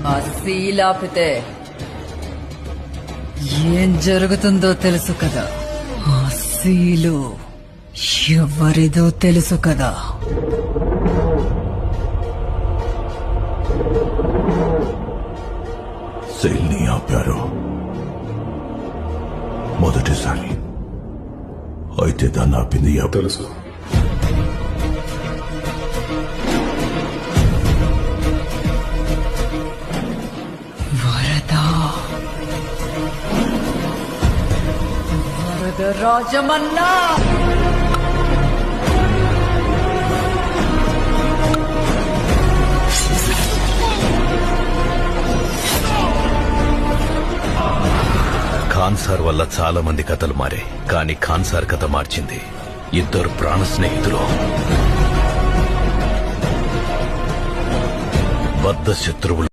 ఆ సీలాపితే ఏం జరుగుతుందో తెలుసు కదా. ఆ సీలు ఎవరిదో తెలుసు కదా. సెల్ని ఆపారు మొదటిసారి. అయితే దాన్ని ఆపింది తెలుసు. వరద రాజమన్నా. ఖాన్ సార్ వల్ల చాలా మంది కథలు మారాయి, కానీ ఖాన్ సార్ కథ మార్చింది ఇద్దరు ప్రాణ స్నేహితులు, బద్ధ శత్రువులు.